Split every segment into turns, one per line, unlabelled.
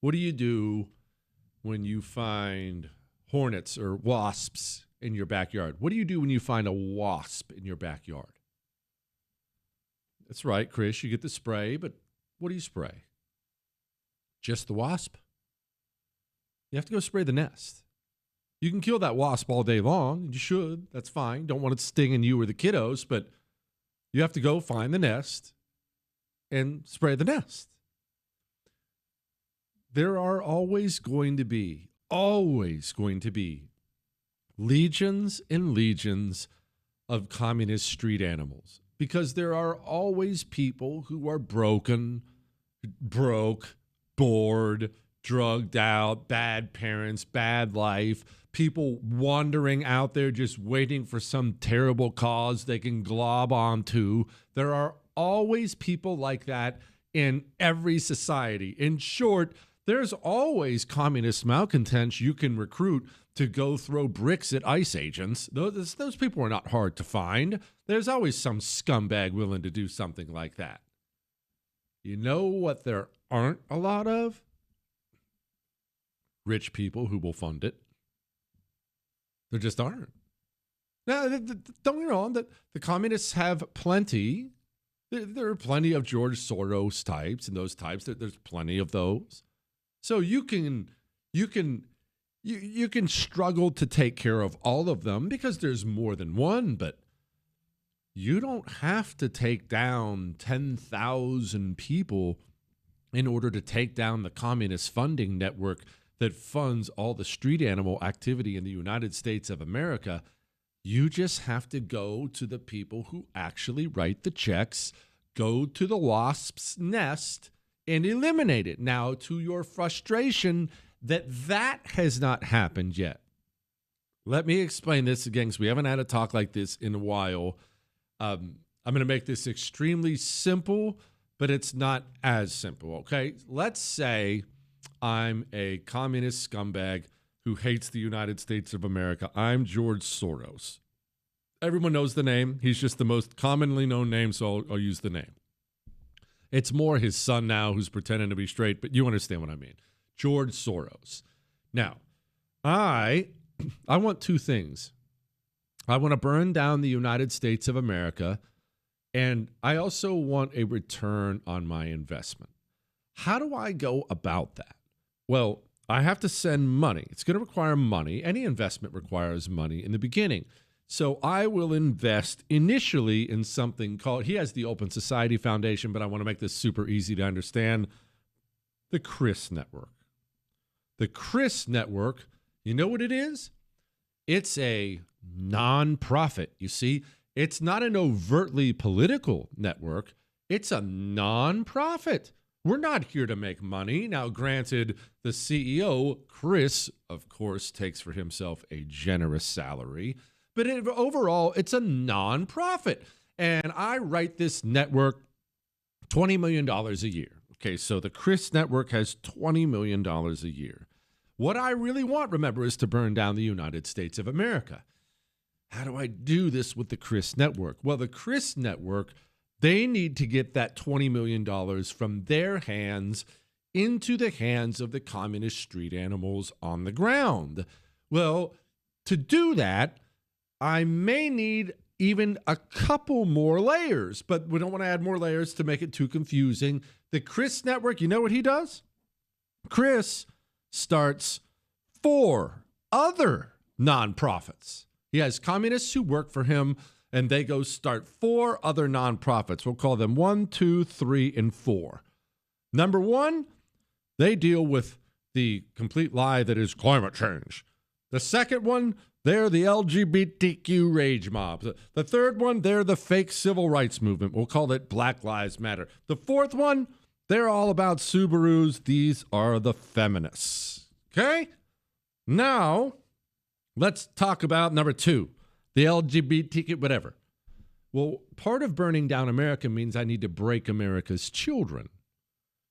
What do you do when you find hornets or wasps in your backyard? What do you do when you find a wasp in your backyard? That's right, Chris. You get the spray, but what do you spray? Just the wasp? You have to go spray the nest. You can kill that wasp all day long. You should. That's fine. Don't want it stinging you or the kiddos, but you have to go find the nest and spray the nest. There are always going to be legions and legions of communist street animals because there are always people who are broke, bored, drugged out, bad parents, bad life, people wandering out there just waiting for some terrible cause they can glob onto. There are always people like that in every society. In short, there's always communist malcontents you can recruit to go throw bricks at ICE agents. Those people are not hard to find. There's always some scumbag willing to do something like that. You know what there aren't a lot of? Rich people who will fund it. There just aren't. Now, don't get me wrong, the communists have plenty. There are plenty of George Soros types and those types. There's plenty of those. So you can struggle to take care of all of them because there's more than one, but you don't have to take down 10,000 people in order to take down the communist funding network that funds all the street animal activity in the United States of America. You just have to go to the people who actually write the checks, go to the wasp's nest, and eliminate it. Now, to your frustration that has not happened yet. Let me explain this again, because we haven't had a talk like this in a while. I'm going to make this extremely simple, but it's not as simple, okay? Let's say I'm a communist scumbag who hates the United States of America. I'm George Soros. Everyone knows the name. He's just the most commonly known name, so I'll use the name. It's more his son now who's pretending to be straight, but you understand what I mean. George Soros. Now, I want two things. I want to burn down the United States of America, and I also want a return on my investment. How do I go about that? Well, I have to send money. It's going to require money. Any investment requires money in the beginning. So I will invest initially in something called, he has the Open Society Foundation, but I want to make this super easy to understand, the Chris Network. The Chris Network, you know what it is? It's a nonprofit. You see, it's not an overtly political network. It's a nonprofit. We're not here to make money. Now, granted, the CEO, Chris, of course, takes for himself a generous salary. But overall, it's a nonprofit. And I write this network $20 million a year. Okay, so the Chris Network has $20 million a year. What I really want, remember, is to burn down the United States of America. How do I do this with the Chris Network? Well, the Chris Network, they need to get that $20 million from their hands into the hands of the communist street animals on the ground. Well, to do that, I may need even a couple more layers, but we don't want to add more layers to make it too confusing. The Chris Network, you know what he does? Chris starts 4 other nonprofits. He has communists who work for him, and they go start 4 other nonprofits. We'll call them 1, 2, 3, and 4. Number 1, they deal with the complete lie that is climate change. The second one, they're the LGBTQ rage mob. The third one, they're the fake civil rights movement. We'll call it Black Lives Matter. The fourth one, they're all about Subarus. These are the feminists. Okay? Now, let's talk about number 2, the LGBTQ, whatever. Well, part of burning down America means I need to break America's children.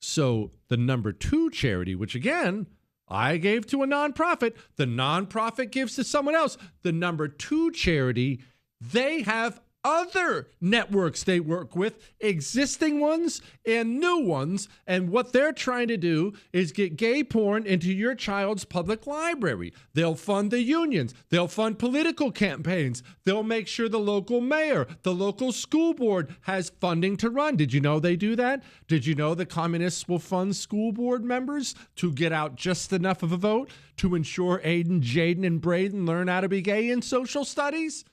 So the number 2 charity, which again, I gave to a nonprofit, the nonprofit gives to someone else. The number 2 charity, they have other networks they work with, existing ones and new ones. And what they're trying to do is get gay porn into your child's public library. They'll fund the unions. They'll fund political campaigns. They'll make sure the local mayor, the local school board has funding to run. Did you know they do that? Did you know the communists will fund school board members to get out just enough of a vote to ensure Aiden, Jaden, and Braden learn how to be gay in social studies?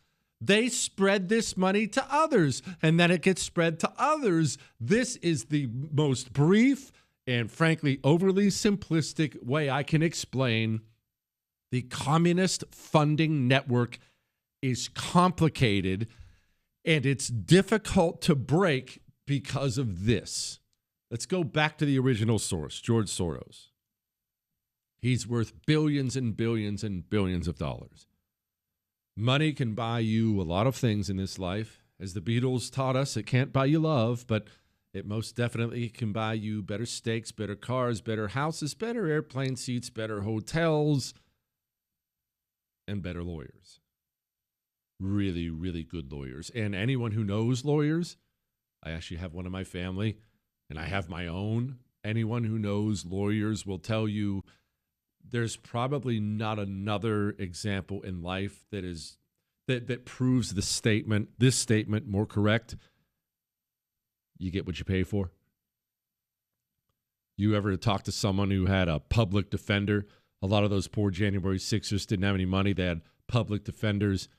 They spread this money to others, and then it gets spread to others. This is the most brief and, frankly, overly simplistic way I can explain. The communist funding network is complicated, and it's difficult to break because of this. Let's go back to the original source, George Soros. He's worth billions and billions and billions of dollars. Money can buy you a lot of things in this life. As the Beatles taught us, it can't buy you love, but it most definitely can buy you better steaks, better cars, better houses, better airplane seats, better hotels, and better lawyers. Really, really good lawyers. And anyone who knows lawyers, I actually have one in my family, and I have my own. Anyone who knows lawyers will tell you there's probably not another example in life that proves this statement more correct. You get what you pay for. You ever talk to someone who had a public defender? A lot of those poor January 6ers didn't have any money. They had public defenders.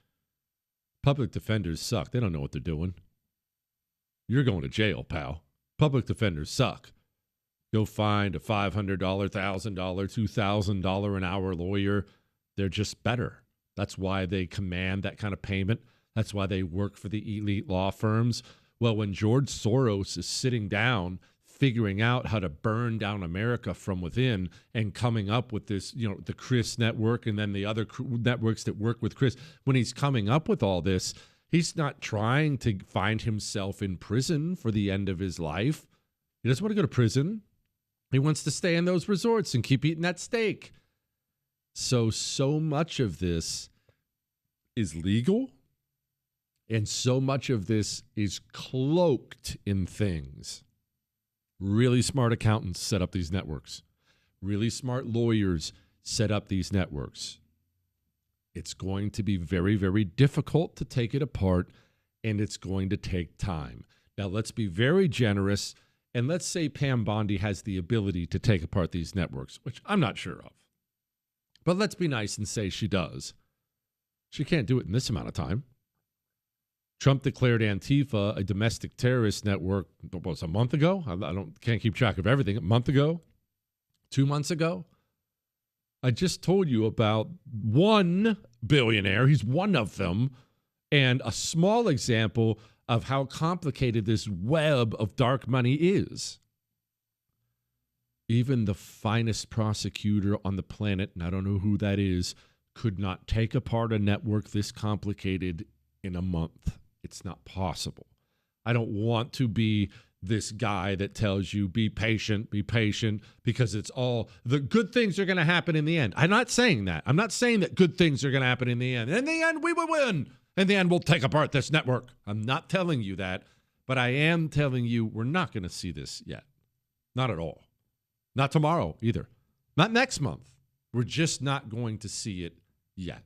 Public defenders suck. They don't know what they're doing. You're going to jail, pal. Public defenders suck. Go find a $500, $1,000, $2,000 an hour lawyer. They're just better. That's why they command that kind of payment. That's why they work for the elite law firms. Well, when George Soros is sitting down, figuring out how to burn down America from within and coming up with this, the Chris network and then the other networks that work with Chris, when he's coming up with all this, he's not trying to find himself in prison for the end of his life. He doesn't want to go to prison. He wants to stay in those resorts and keep eating that steak. So much of this is legal, and so much of this is cloaked in things. Really smart accountants set up these networks. Really smart lawyers set up these networks. It's going to be very, very difficult to take it apart, and it's going to take time. Now, let's be very generous. And let's say Pam Bondi has the ability to take apart these networks, which I'm not sure of. But let's be nice and say she does. She can't do it in this amount of time. Trump declared Antifa a domestic terrorist network, what was it, a month ago? Can't keep track of everything. A month ago? 2 months ago? I just told you about one billionaire. He's one of them. And a small example of how complicated this web of dark money is. Even the finest prosecutor on the planet, and I don't know who that is, could not take apart a network this complicated in a month. It's not possible. I don't want to be this guy that tells you be patient, because it's all the good things are going to happen in the end. I'm not saying that. I'm not saying that good things are going to happen in the end. In the end, we will win. In the end, we'll take apart this network. I'm not telling you that, but I am telling you we're not going to see this yet. Not at all. Not tomorrow either. Not next month. We're just not going to see it yet.